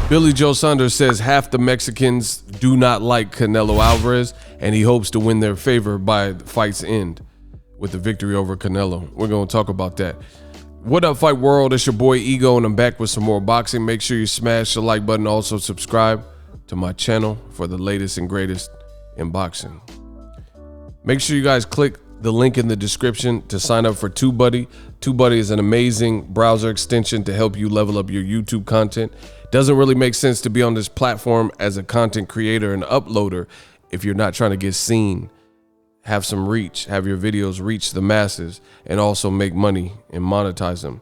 Billy Joe Saunders says half the Mexicans do not like Canelo Alvarez, and he hopes to win their favor by the fight's end with the victory over Canelo. We're going to talk about that. What up, Fight World? It's your boy Ego, and I'm back with some more boxing. Make sure you smash the like button. Also subscribe to my channel for the latest and greatest in boxing. Make sure you guys click the link in the description to sign up for TUBEBUDDY. TUBEBUDDY is an amazing browser extension to help you level up your YouTube content. Doesn't really make sense to be on this platform as a content creator and uploader if you're not trying to get seen, have some reach, have your videos reach the masses, and also make money and monetize them.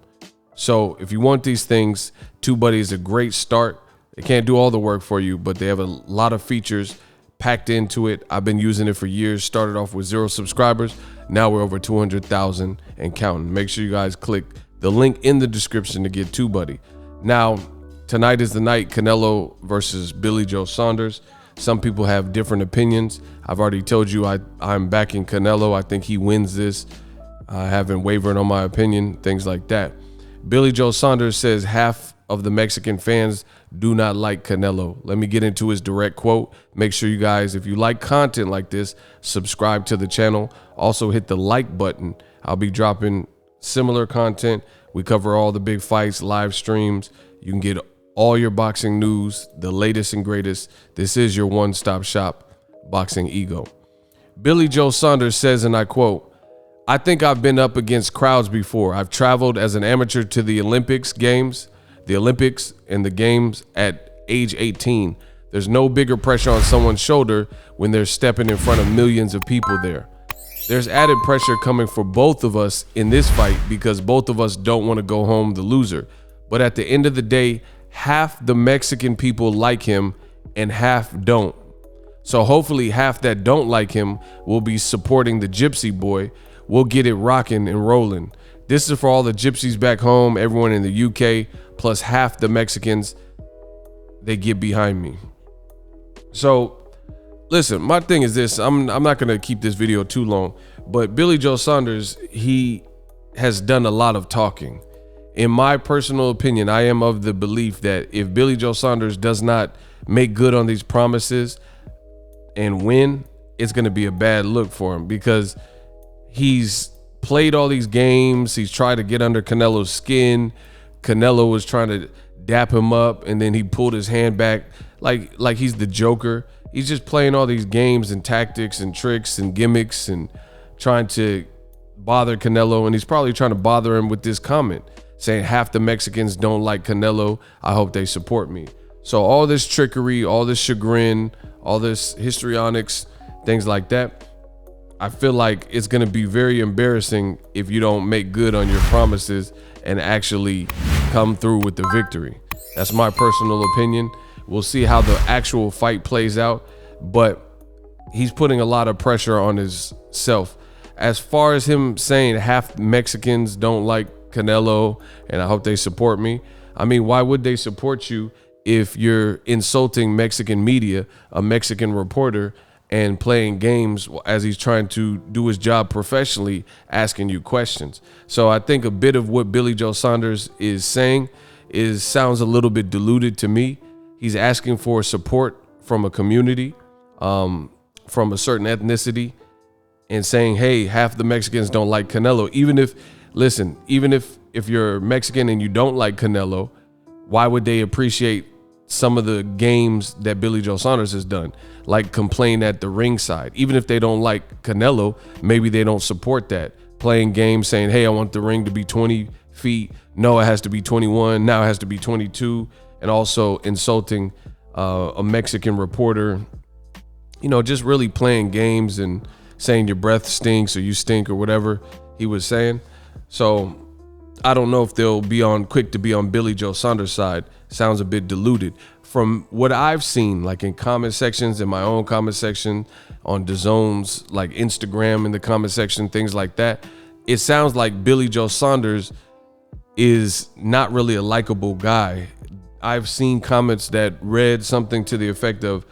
So if you want these things, TUBEBUDDY is a great start. They can't do all the work for you, but they have a lot of features packed into it. I've been using it for years. Started off with 0 subscribers. Now we're over 200,000 and counting. Make sure you guys click the link in the description to get TUBEBUDDY. Now, tonight is the night, Canelo versus Billy Joe Saunders. Some people have different opinions. I've already told you I'm backing Canelo. I think he wins this. I haven't wavered on my opinion, things like that. Billy Joe Saunders says half of the Mexican fans do not like Canelo. Let me get into his direct quote. Make sure you guys, if you like content like this, subscribe to the channel. Also hit the like button. I'll be dropping similar content. We cover all the big fights, live streams. You can get all your boxing news, the latest and greatest. This is your one-stop shop, Boxingego. Billy Joe Saunders says, and I quote, "I think I've been up against crowds before. I've traveled as an amateur to the Olympics and the games at age 18. There's no bigger pressure on someone's shoulder when they're stepping in front of millions of people there. There's added pressure coming for both of us in this fight because both of us don't want to go home the loser. But at the end of the day, half the Mexican people like him and half don't. So hopefully half that don't like him will be supporting the gypsy boy. We'll get it rocking and rolling. This is for all the gypsies back home, everyone in the UK, plus half the Mexicans, they get behind me." So listen, my thing is this. I'm not going to keep this video too long, but Billy Joe Saunders, he has done a lot of talking. In my personal opinion, I am of the belief that if Billy Joe Saunders does not make good on these promises and win, it's going to be a bad look for him because he's played all these games. He's tried to get under Canelo's skin. Canelo was trying to dap him up, and then he pulled his hand back like he's the Joker. He's just playing all these games and tactics and tricks and gimmicks and trying to bother Canelo, and he's probably trying to bother him with this comment saying half the Mexicans don't like Canelo. I hope they support me. So all this trickery, all this chagrin, all this histrionics, things like that, I feel like it's going to be very embarrassing if you don't make good on your promises and actually come through with the victory. That's my personal opinion. We'll see how the actual fight plays out, but he's putting a lot of pressure on himself. As far as him saying half Mexicans don't like Canelo and I hope they support me, I mean, why would they support you if you're insulting Mexican media, a Mexican reporter, and playing games as he's trying to do his job professionally, asking you questions? So I think a bit of what Billy Joe Saunders is saying sounds a little bit diluted to me. He's asking for support from a community, from a certain ethnicity, and saying, hey, half the Mexicans don't like Canelo. Even if you're Mexican and you don't like Canelo, why would they appreciate some of the games that Billy Joe Saunders has done, like complain at the ringside? Even if they don't like Canelo, maybe they don't support that. Playing games saying, hey, I want the ring to be 20 feet. No, it has to be 21. Now it has to be 22. And also insulting a Mexican reporter, you know, just really playing games and saying your breath stinks or you stink or whatever he was saying. So I don't know if they'll be quick to be on Billy Joe Saunders' side. Sounds a bit diluted. From what I've seen, like in comment sections, in my own comment section, on DAZN's like Instagram in the comment section, things like that, it sounds like Billy Joe Saunders is not really a likable guy. I've seen comments that read something to the effect of,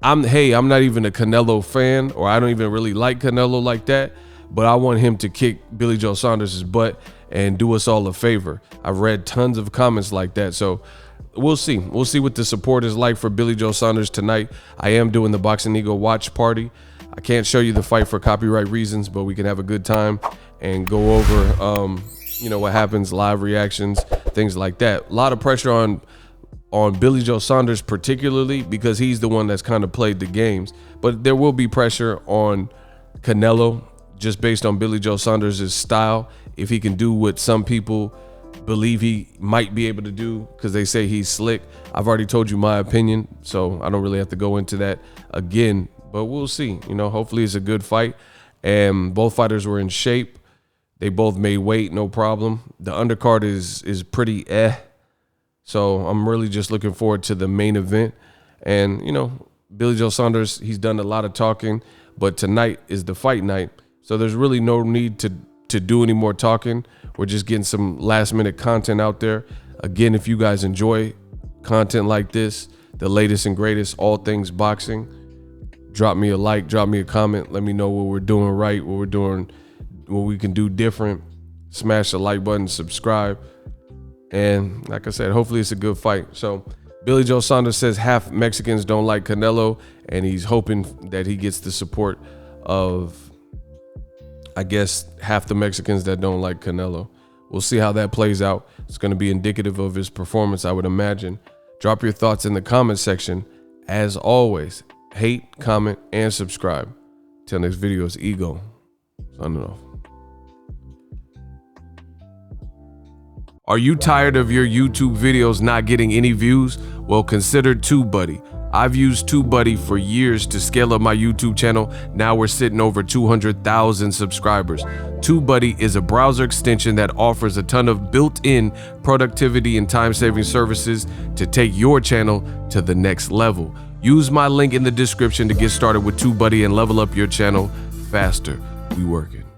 I'm not even a Canelo fan, or I don't even really like Canelo like that, but I want him to kick Billy Joe Saunders' butt and do us all a favor. I've read tons of comments like that. So we'll see. We'll see what the support is like for Billy Joe Saunders tonight. I am doing the Boxingego watch party. I can't show you the fight for copyright reasons, but we can have a good time and go over, what happens, live reactions, things like that. A lot of pressure on Billy Joe Saunders, particularly because he's the one that's kind of played the games. But there will be pressure on Canelo just based on Billy Joe Saunders' style. If he can do what some people believe he might be able to do because they say he's slick. I've already told you my opinion, so I don't really have to go into that again. But we'll see. Hopefully it's a good fight. And both fighters were in shape. They both made weight, no problem. The undercard is pretty So I'm really just looking forward to the main event. And, Billy Joe Saunders, he's done a lot of talking, but tonight is the fight night. So there's really no need to do any more talking. We're just getting some last minute content out there. Again, if you guys enjoy content like this, the latest and greatest, all things boxing, drop me a like, drop me a comment. Let me know what we're doing right, what we're doing, what we can do different. Smash the like button, subscribe. And like I said, hopefully it's a good fight. So Billy Joe Saunders says half Mexicans don't like Canelo, and he's hoping that he gets the support of, I guess, half the Mexicans that don't like Canelo. We'll see how that plays out. It's going to be indicative of his performance, I would imagine. Drop your thoughts in the comment section. As always, hate, comment, and subscribe. Till next video, it's Ego. Signing off. Are you tired of your YouTube videos not getting any views? Well, consider TubeBuddy. I've used TubeBuddy for years to scale up my YouTube channel. Now we're sitting over 200,000 subscribers. TubeBuddy is a browser extension that offers a ton of built-in productivity and time-saving services to take your channel to the next level. Use my link in the description to get started with TubeBuddy and level up your channel faster. We working.